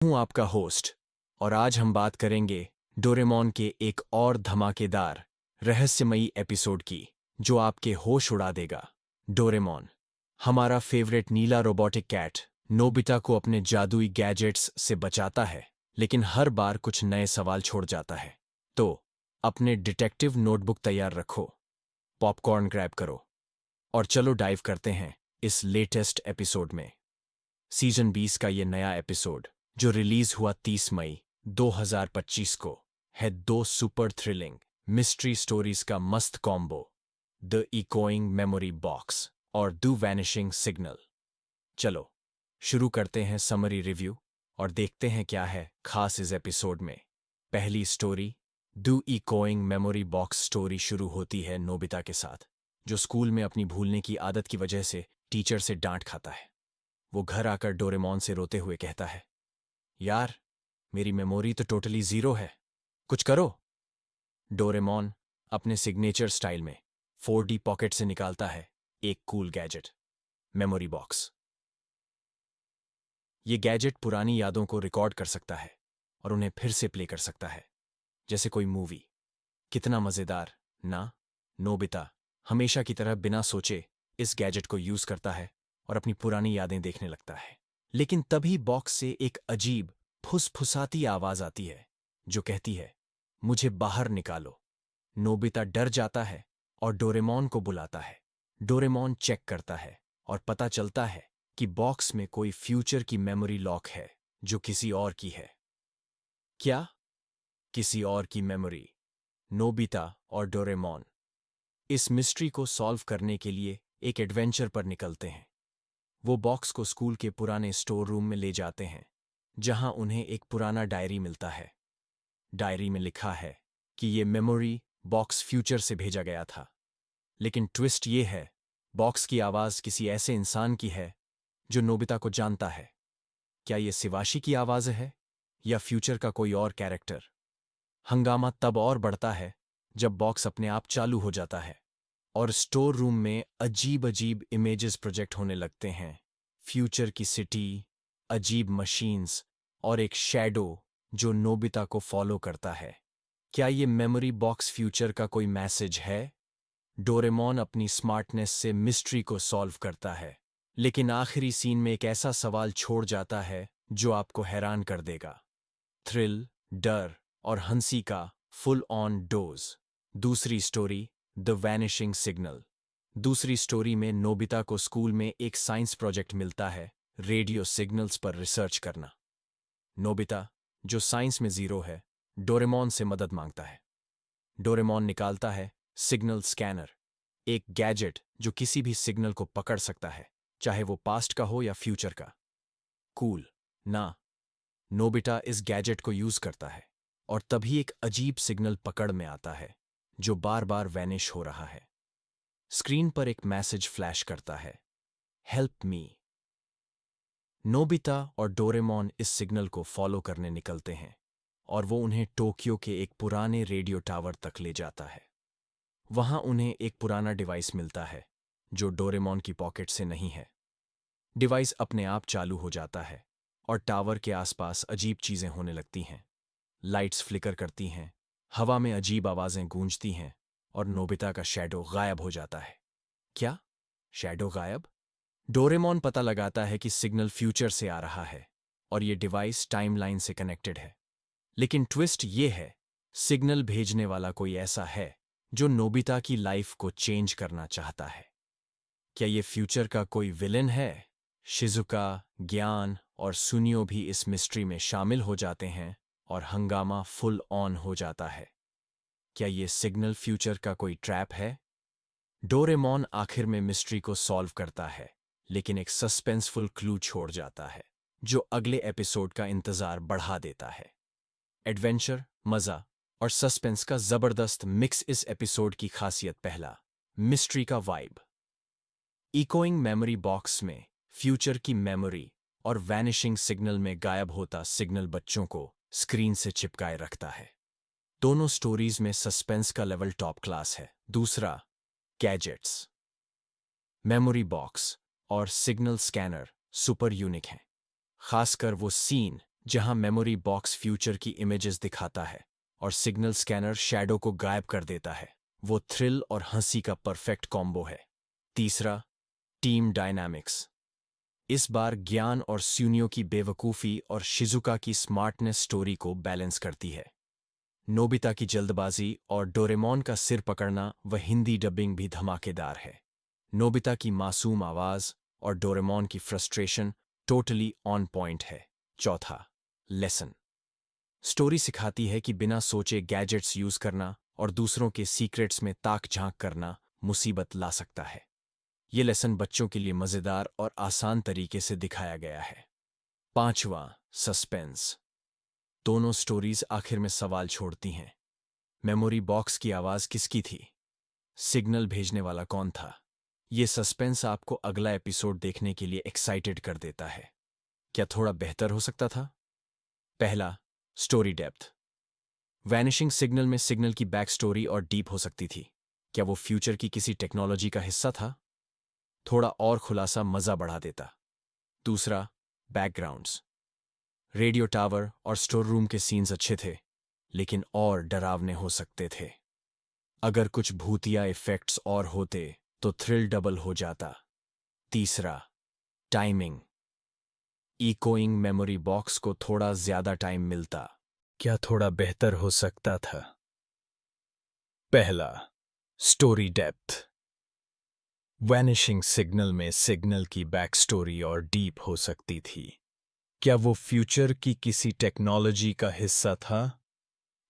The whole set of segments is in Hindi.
हूँ आपका होस्ट और आज हम बात करेंगे डोरेमोन के एक और धमाकेदार रहस्यमयी एपिसोड की जो आपके होश उड़ा देगा। डोरेमोन, हमारा फेवरेट नीला रोबोटिक कैट, नोबिता को अपने जादुई गैजेट्स से बचाता है, लेकिन हर बार कुछ नए सवाल छोड़ जाता है। तो अपने डिटेक्टिव नोटबुक तैयार रखो, पॉपकॉर्न ग्रैब करो और चलो डाइव करते हैं इस लेटेस्ट एपिसोड में। सीजन 20 का ये नया एपिसोड जो रिलीज हुआ 30 मई 2025 को है दो सुपर थ्रिलिंग मिस्ट्री स्टोरीज का मस्त combo, the echoing memory box और द वैनिशिंग सिग्नल। चलो शुरू करते हैं समरी रिव्यू और देखते हैं क्या है खास इस एपिसोड में। पहली story, the echoing memory box story शुरू होती है नोबिता के साथ, जो स्कूल में अपनी भूलने की आदत की वजह से टीचर से डांट खाता है। वो घर आकर डोरेमोन से रोते हुए कहता है, यार मेरी मेमोरी तो टोटली जीरो है, कुछ करो। डोरेमोन अपने सिग्नेचर स्टाइल में 4D पॉकेट से निकालता है एक कूल गैजेट, मेमोरी बॉक्स। ये गैजेट पुरानी यादों को रिकॉर्ड कर सकता है और उन्हें फिर से प्ले कर सकता है, जैसे कोई मूवी। कितना मजेदार ना? नोबिता हमेशा की तरह बिना सोचे इस गैजेट को यूज करता है और अपनी पुरानी यादें देखने लगता है। लेकिन तभी बॉक्स से एक अजीब फुसफुसाती आवाज आती है जो कहती है, मुझे बाहर निकालो। नोबिता डर जाता है और डोरेमोन को बुलाता है। डोरेमोन चेक करता है और पता चलता है कि बॉक्स में कोई फ्यूचर की मेमोरी लॉक है जो किसी और की है। क्या? किसी और की मेमोरी? नोबिता और डोरेमोन इस मिस्ट्री को सॉल्व करने के लिए एक एडवेंचर पर निकलते हैं। वो बॉक्स को स्कूल के पुराने स्टोर रूम में ले जाते हैं, जहां उन्हें एक पुराना डायरी मिलता है। डायरी में लिखा है कि ये मेमोरी बॉक्स फ्यूचर से भेजा गया था। लेकिन ट्विस्ट ये है, बॉक्स की आवाज किसी ऐसे इंसान की है जो नोबिता को जानता है। क्या ये शिवाशी की आवाज है या फ्यूचर का कोई और कैरेक्टर? हंगामा तब और बढ़ता है जब बॉक्स अपने आप चालू हो जाता है और स्टोर रूम में अजीब अजीब इमेजेस प्रोजेक्ट होने लगते हैं। फ्यूचर की सिटी, अजीब मशीन्स और एक शैडो जो नोबिता को फॉलो करता है। क्या ये मेमोरी बॉक्स फ्यूचर का कोई मैसेज है? डोरेमोन अपनी स्मार्टनेस से मिस्ट्री को सॉल्व करता है, लेकिन आखिरी सीन में एक ऐसा सवाल छोड़ जाता है जो आपको हैरान कर देगा। थ्रिल, डर और हंसी का फुल ऑन डोज। दूसरी स्टोरी, द वैनिशिंग सिग्नल। दूसरी स्टोरी में नोबिता को स्कूल में एक साइंस प्रोजेक्ट मिलता है, रेडियो सिग्नल्स पर रिसर्च करना। नोबिता, जो साइंस में जीरो है, डोरेमोन से मदद मांगता है। डोरेमोन निकालता है सिग्नल स्कैनर, एक गैजेट जो किसी भी सिग्नल को पकड़ सकता है, चाहे वो पास्ट का हो या फ्यूचर का। कूल ना? नोबिता इस गैजेट को यूज करता है और तभी एक अजीब सिग्नल पकड़ में आता है जो बार बार वैनिश हो रहा है। स्क्रीन पर एक मैसेज फ्लैश करता है, हेल्प मी। नोबिता और डोरेमोन इस सिग्नल को फॉलो करने निकलते हैं और वो उन्हें टोक्यो के एक पुराने रेडियो टावर तक ले जाता है। वहां उन्हें एक पुराना डिवाइस मिलता है जो डोरेमोन की पॉकेट से नहीं है। डिवाइस अपने आप चालू हो जाता है और टावर के आसपास अजीब चीजें होने लगती हैं। लाइट्स फ्लिकर करती हैं, हवा में अजीब आवाजें गूंजती हैं और नोबिता का शैडो गायब हो जाता है। क्या? शैडो गायब? डोरेमोन पता लगाता है कि सिग्नल फ्यूचर से आ रहा है और ये डिवाइस टाइमलाइन से कनेक्टेड है। लेकिन ट्विस्ट ये है, सिग्नल भेजने वाला कोई ऐसा है जो नोबिता की लाइफ को चेंज करना चाहता है। क्या ये फ्यूचर का कोई विलेन है? शिजुका, ज्ञान और सुनियो भी इस मिस्ट्री में शामिल हो जाते हैं और हंगामा फुल ऑन हो जाता है। क्या ये सिग्नल फ्यूचर का कोई ट्रैप है? डोरेमोन आखिर में मिस्ट्री को सॉल्व करता है, लेकिन एक सस्पेंसफुल क्लू छोड़ जाता है जो अगले एपिसोड का इंतजार बढ़ा देता है। एडवेंचर, मजा और सस्पेंस का जबरदस्त मिक्स इस एपिसोड की खासियत। पहला, मिस्ट्री का वाइब। इकोइंग मेमोरी बॉक्स में फ्यूचर की मेमोरी और वैनिशिंग सिग्नल में गायब होता सिग्नल बच्चों को स्क्रीन से चिपकाए रखता है। दोनों स्टोरीज में सस्पेंस का लेवल टॉप क्लास है। दूसरा, गैजेट्स। मेमोरी बॉक्स और सिग्नल स्कैनर सुपर यूनिक हैं, खासकर वो सीन जहां मेमोरी बॉक्स फ्यूचर की इमेजेस दिखाता है और सिग्नल स्कैनर शैडो को गायब कर देता है। वो थ्रिल और हंसी का परफेक्ट कॉम्बो है। तीसरा, टीम डायनामिक्स। इस बार ज्ञान और स्यूनियो की बेवकूफ़ी और शिजुका की स्मार्टनेस स्टोरी को बैलेंस करती है। नोबिता की जल्दबाजी और डोरेमोन का सिर पकड़ना व हिंदी डबिंग भी धमाकेदार है। नोबिता की मासूम आवाज़ और डोरेमोन की फ्रस्ट्रेशन टोटली ऑन पॉइंट है। चौथा, लेसन। स्टोरी सिखाती है कि बिना सोचे गैजेट्स यूज करना और दूसरों के सीक्रेट्स में ताक झांक करना मुसीबत ला सकता है। ये लेसन बच्चों के लिए मजेदार और आसान तरीके से दिखाया गया है। पांचवा, सस्पेंस। दोनों स्टोरीज आखिर में सवाल छोड़ती हैं। मेमोरी बॉक्स की आवाज किसकी थी? सिग्नल भेजने वाला कौन था? ये सस्पेंस आपको अगला एपिसोड देखने के लिए एक्साइटेड कर देता है। क्या थोड़ा बेहतर हो सकता था? पहला, स्टोरी डेप्थ। वैनिशिंग सिग्नल में सिग्नल की बैक स्टोरी और डीप हो सकती थी। क्या वो फ्यूचर की किसी टेक्नोलॉजी का हिस्सा था? थोड़ा और खुलासा मजा बढ़ा देता। दूसरा, बैकग्राउंड्स। रेडियो टावर और स्टोर रूम के सीन्स अच्छे थे, लेकिन और डरावने हो सकते थे। अगर कुछ भूतिया इफेक्ट्स और होते तो थ्रिल डबल हो जाता। तीसरा, टाइमिंग। इकोइंग मेमोरी बॉक्स को थोड़ा ज्यादा टाइम मिलता। क्या थोड़ा बेहतर हो सकता था? पहला, स्टोरी डेप्थ। वैनिशिंग सिग्नल में सिग्नल की बैक स्टोरी और डीप हो सकती थी। क्या वो फ्यूचर की किसी टेक्नोलॉजी का हिस्सा था?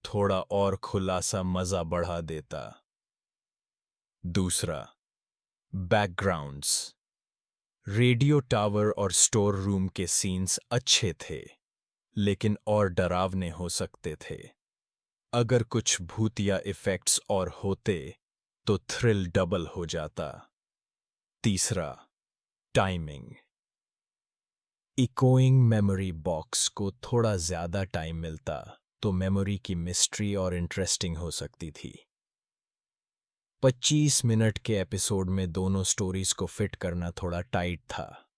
थोड़ा और खुलासा मजा बढ़ा देता। दूसरा, बैकग्राउंड्स। रेडियो टावर और स्टोर रूम के सीन्स अच्छे थे, लेकिन और डरावने हो सकते थे। अगर कुछ भूतिया इफेक्ट्स और होते तो थ्रिल डबल हो जाता। तीसरा, टाइमिंग। इकोइंग मेमोरी बॉक्स को थोड़ा ज्यादा टाइम मिलता तो मेमोरी की मिस्ट्री और इंटरेस्टिंग हो सकती थी। 25 मिनट के एपिसोड में दोनों स्टोरीज को फिट करना थोड़ा टाइट था।